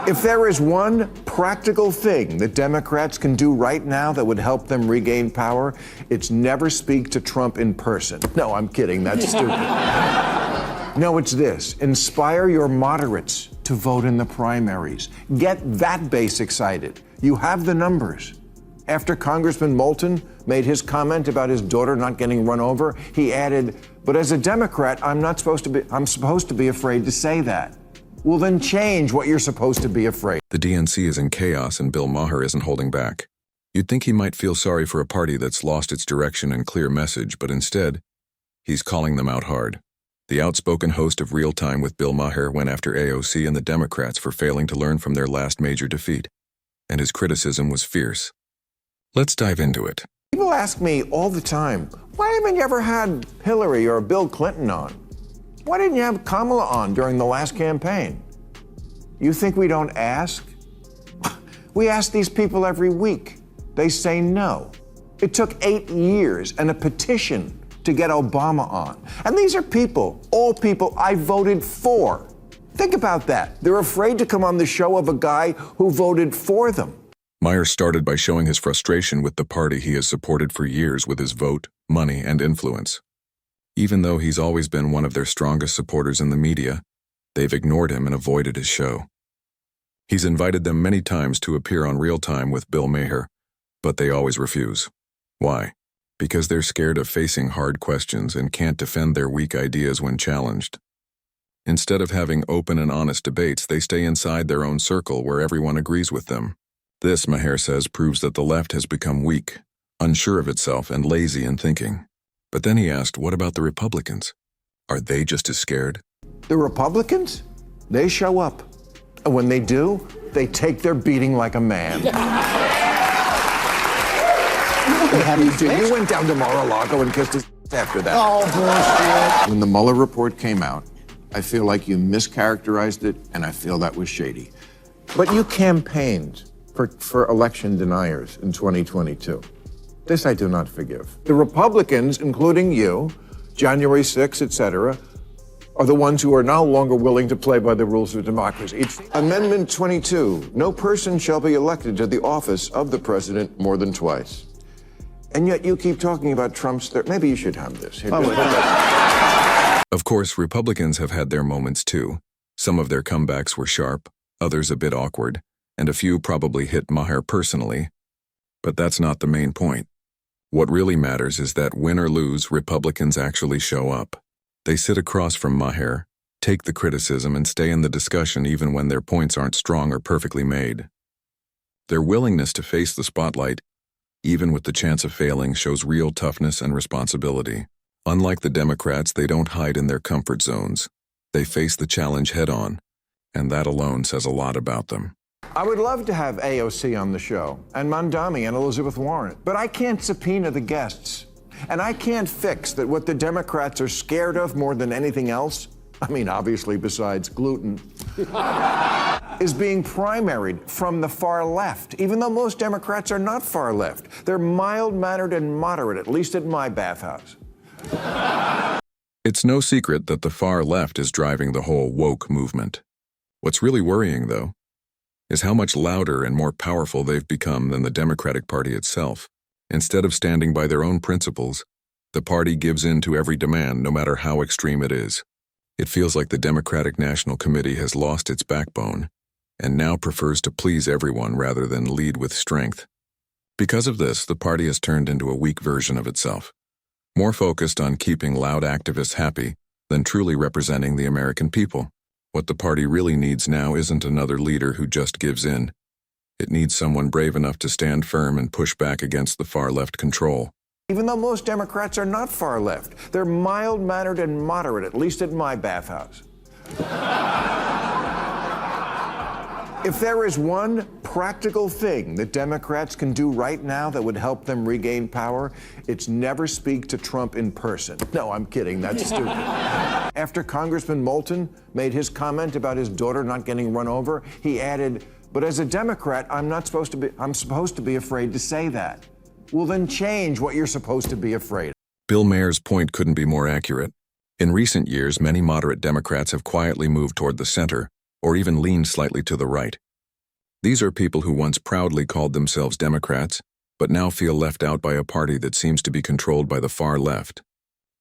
If there is one practical thing that Democrats can do right now that would help them regain power, it's never speak to Trump in person. No, I'm kidding. That's stupid. No, it's this. Inspire your moderates to vote in the primaries. Get that base excited. You have the numbers. After Congressman Moulton made his comment about his daughter not getting run over, he added, "But as a Democrat, I'm supposed to be afraid to say that." Well, then change what you're supposed to be afraid. The DNC is in chaos and BillMaher isn't holding back. You'd think he might feel sorry for a party that's lost its direction and clear message, but instead, he's calling them out hard. The outspoken host of Real Time with BillMaher went after AOC and the Democrats for failing to learn from their last major defeat, and his criticism was fierce. Let's dive into it. People ask me all the time, why haven't you ever had Hillary or Bill Clinton on? Why didn't you have Kamala on during the last campaign? You think we don't ask? We ask these people every week. They say no. It took 8 years and a petition to get Obama on. And these are people, all people I voted for. Think about that. They're afraid to come on the show of a guy who voted for them. Maher started by showing his frustration with the party he has supported for years with his vote, money, and influence. Even though he's always been one of their strongest supporters in the media, they've ignored him and avoided his show. He's invited them many times to appear on Real Time with BillMaher, but they always refuse. Why? Because they're scared of facing hard questions and can't defend their weak ideas when challenged. Instead of having open and honest debates, they stay inside their own circle where everyone agrees with them. This, Maher says, proves that the left has become weak, unsure of itself, and lazy in thinking. But then he asked, what about the Republicans? Are they just as scared? The Republicans? They show up. And when they do, they take their beating like a man. You went down to Mar-a-Lago and kissed his after that. Oh, bullshit. When the Mueller report came out, I feel like you mischaracterized it, and I feel that was shady. But you campaigned for election deniers in 2022. This I do not forgive. The Republicans, including you, January 6th, etc., are the ones who are no longer willing to play by the rules of democracy. Amendment 22, no person shall be elected to the office of the president more than twice. And yet you keep talking about Trump's maybe you should have this. Of course, Republicans have had their moments too. Some of their comebacks were sharp, others a bit awkward, and a few probably hit Maher personally. But that's not the main point. What really matters is that win or lose, Republicans actually show up. They sit across from Maher, take the criticism, and stay in the discussion even when their points aren't strong or perfectly made. Their willingness to face the spotlight, even with the chance of failing, shows real toughness and responsibility. Unlike the Democrats, they don't hide in their comfort zones. They face the challenge head-on, and that alone says a lot about them. I would love to have AOC on the show, and Mandami and Elizabeth Warren, but I can't subpoena the guests. And I can't fix that what the Democrats are scared of more than anything else, I mean, obviously besides gluten, is being primaried from the far left, even though most Democrats are not far left. They're mild-mannered and moderate, at least at my bathhouse. It's no secret that the far left is driving the whole woke movement. What's really worrying, though, is how much louder and more powerful they've become than the Democratic Party itself. Instead of standing by their own principles, the party gives in to every demand, no matter how extreme it is. It feels like the Democratic National Committee has lost its backbone and now prefers to please everyone rather than lead with strength. Because of this, the party has turned into a weak version of itself, more focused on keeping loud activists happy than truly representing the American people. What the party really needs now isn't another leader who just gives in. It needs someone brave enough to stand firm and push back against the far-left control. Even though most Democrats are not far left, they're mild-mannered and moderate, at least at my bathhouse. If there is one practical thing that Democrats can do right now that would help them regain power, it's never speak to Trump in person. No, I'm kidding. That's stupid. After Congressman Moulton made his comment about his daughter not getting run over, he added, "But as a Democrat, I'm supposed to be afraid to say that." Well, then change what you're supposed to be afraid of. BillMaher's point couldn't be more accurate. In recent years, many moderate Democrats have quietly moved toward the center, or even leaned slightly to the right. These are people who once proudly called themselves Democrats, but now feel left out by a party that seems to be controlled by the far left.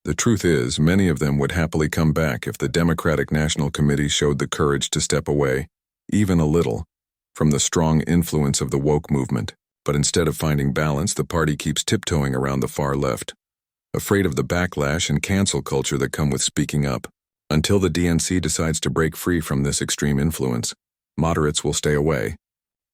The truth is, many of them would happily come back if the Democratic National Committee showed the courage to step away, even a little, from the strong influence of the woke movement. But instead of finding balance, the party keeps tiptoeing around the far left, afraid of the backlash and cancel culture that come with speaking up. Until the DNC decides to break free from this extreme influence, moderates will stay away,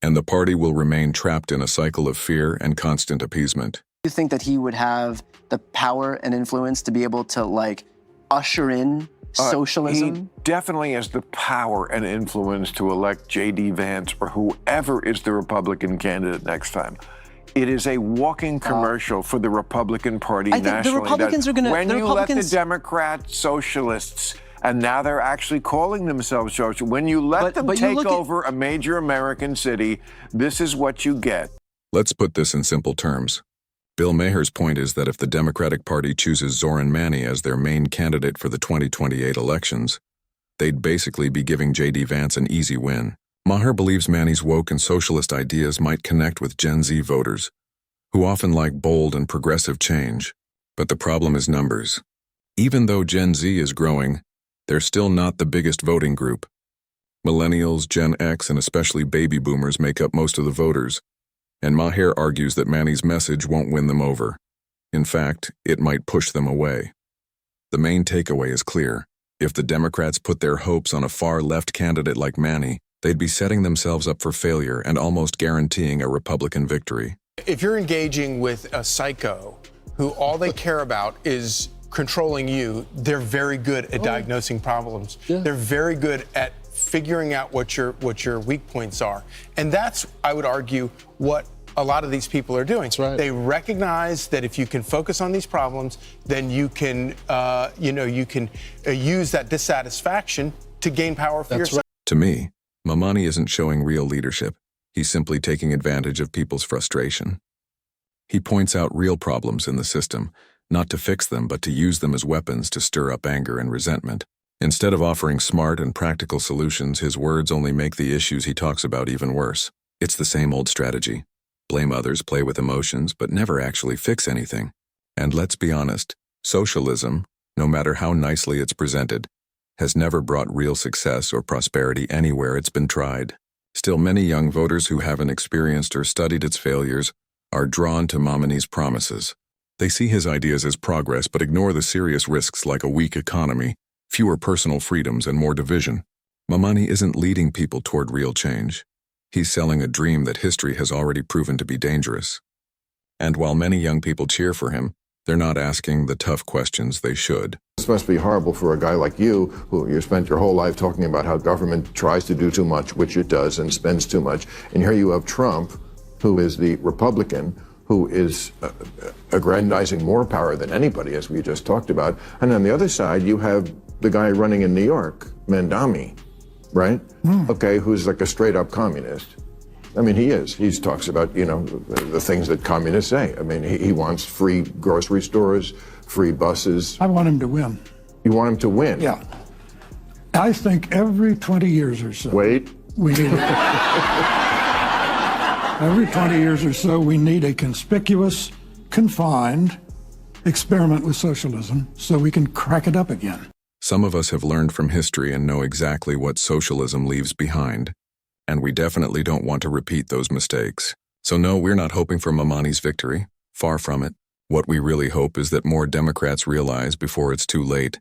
and the party will remain trapped in a cycle of fear and constant appeasement. Do you think that he would have the power and influence to be able to, like, usher in socialism? He definitely has the power and influence to elect J.D. Vance or whoever is the Republican candidate next time. It is a walking commercial for the Republican Party nationally. I think the Republicans are going to... When you let the Democrat socialists, and now they're actually calling themselves socialists, when you let them take over a major American city, this is what you get. Let's put this in simple terms. BillMaher's point is that if the Democratic Party chooses Zoran Mani as their main candidate for the 2028 elections, they'd basically be giving J.D. Vance an easy win. Maher believes Mani's woke and socialist ideas might connect with Gen Z voters, who often like bold and progressive change. But the problem is numbers. Even though Gen Z is growing, they're still not the biggest voting group. Millennials, Gen X, and especially baby boomers make up most of the voters, and Maher argues that Mani's message won't win them over. In fact, it might push them away. The main takeaway is clear. If the Democrats put their hopes on a far-left candidate like Mani, they'd be setting themselves up for failure and almost guaranteeing a Republican victory. If you're engaging with a psycho who all they care about is controlling you, they're very good at diagnosing problems. Yeah. They're very good at figuring out what your weak points are. And that's, I would argue, what a lot of these people are doing. That's right. They recognize that if you can focus on these problems, then you can, use that dissatisfaction to gain power for yourself. Right. To me, Mani isn't showing real leadership. He's simply taking advantage of people's frustration. He points out real problems in the system, not to fix them, but to use them as weapons to stir up anger and resentment. Instead of offering smart and practical solutions, his words only make the issues he talks about even worse. It's the same old strategy. Blame others, play with emotions, but never actually fix anything. And let's be honest, socialism, no matter how nicely it's presented, has never brought real success or prosperity anywhere it's been tried. Still, many young voters who haven't experienced or studied its failures are drawn to Mani's promises. They see his ideas as progress but ignore the serious risks like a weak economy, fewer personal freedoms, and more division. Mani isn't leading people toward real change. He's selling a dream that history has already proven to be dangerous. And while many young people cheer for him, they're not asking the tough questions they should. This must be horrible for a guy like you, who you spent your whole life talking about how government tries to do too much, which it does, and spends too much. And here you have Trump, who is the Republican, who is aggrandizing more power than anybody, as we just talked about. And on the other side, you have the guy running in New York, Mandami, right? Okay, who's like a straight-up communist. I mean, he is. He talks about, the things that communists say. I mean, he wants free grocery stores, free buses. I want him to win. You want him to win? Yeah. I think every 20 years or so. Wait. We need every 20 years or so, we need a conspicuous, confined experiment with socialism so we can crack it up again. Some of us have learned from history and know exactly what socialism leaves behind, and we definitely don't want to repeat those mistakes. So no, we're not hoping for Mani's victory. Far from it. What we really hope is that more Democrats realize before it's too late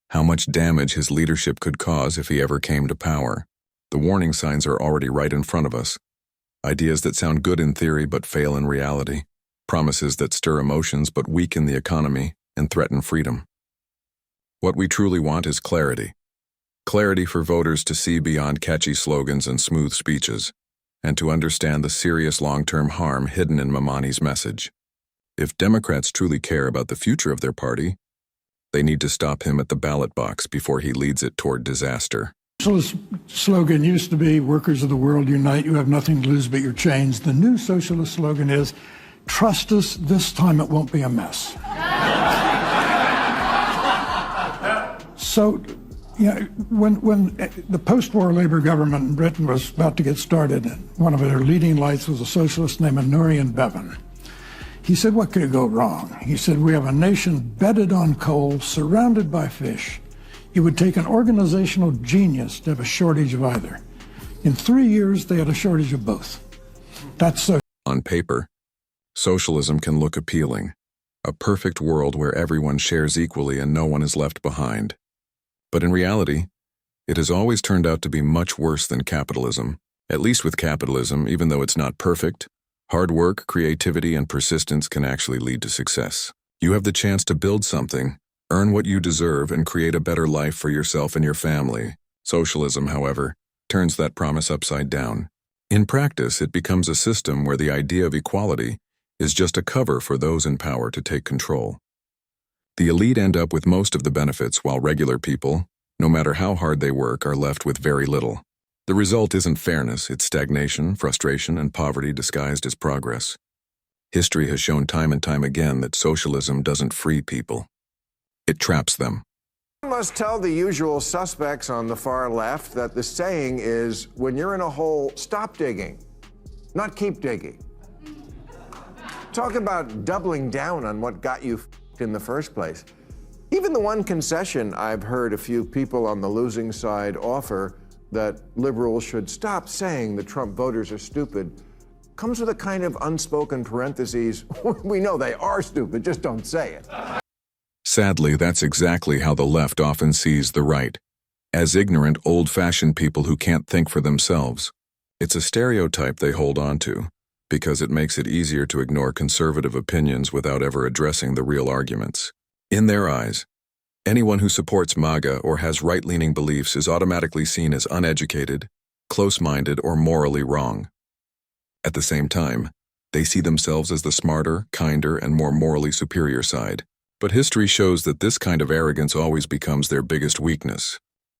how much damage his leadership could cause if he ever came to power. The warning signs are already right in front of us. Ideas that sound good in theory but fail in reality. Promises that stir emotions but weaken the economy and threaten freedom. What we truly want is clarity. Clarity for voters to see beyond catchy slogans and smooth speeches, and to understand the serious long-term harm hidden in Mani's message. If Democrats truly care about the future of their party, they need to stop him at the ballot box before he leads it toward disaster. Socialist slogan used to be, workers of the world unite, you have nothing to lose but your chains. The new socialist slogan is, trust us, this time it won't be a mess. So Yeah, when the post-war Labour government in Britain was about to get started, one of their leading lights was a socialist named Nurian Bevan. He said, what could go wrong? He said, we have a nation bedded on coal, surrounded by fish. It would take an organizational genius to have a shortage of either. In 3 years, they had a shortage of both. That's so. On paper, socialism can look appealing, a perfect world where everyone shares equally and no one is left behind. But in reality, it has always turned out to be much worse than capitalism. At least with capitalism, even though it's not perfect, hard work, creativity, and persistence can actually lead to success. You have the chance to build something, earn what you deserve, and create a better life for yourself and your family. Socialism, however, turns that promise upside down. In practice, it becomes a system where the idea of equality is just a cover for those in power to take control. The elite end up with most of the benefits, while regular people, no matter how hard they work, are left with very little. The result isn't fairness, it's stagnation, frustration, and poverty disguised as progress. History has shown time and time again that socialism doesn't free people. It traps them. I must tell the usual suspects on the far left that the saying is, when you're in a hole, stop digging, not keep digging. Talk about doubling down on what got you in the first place. Even the one concession I've heard a few people on the losing side offer, that liberals should stop saying the Trump voters are stupid, comes with a kind of unspoken parentheses, we know they are stupid, just don't say it. Sadly, that's exactly how the left often sees the right, as ignorant, old-fashioned people who can't think for themselves. It's a stereotype they hold on to, because it makes it easier to ignore conservative opinions without ever addressing the real arguments. In their eyes, anyone who supports MAGA or has right-leaning beliefs is automatically seen as uneducated, close-minded, or morally wrong. At the same time, they see themselves as the smarter, kinder, and more morally superior side. But history shows that this kind of arrogance always becomes their biggest weakness.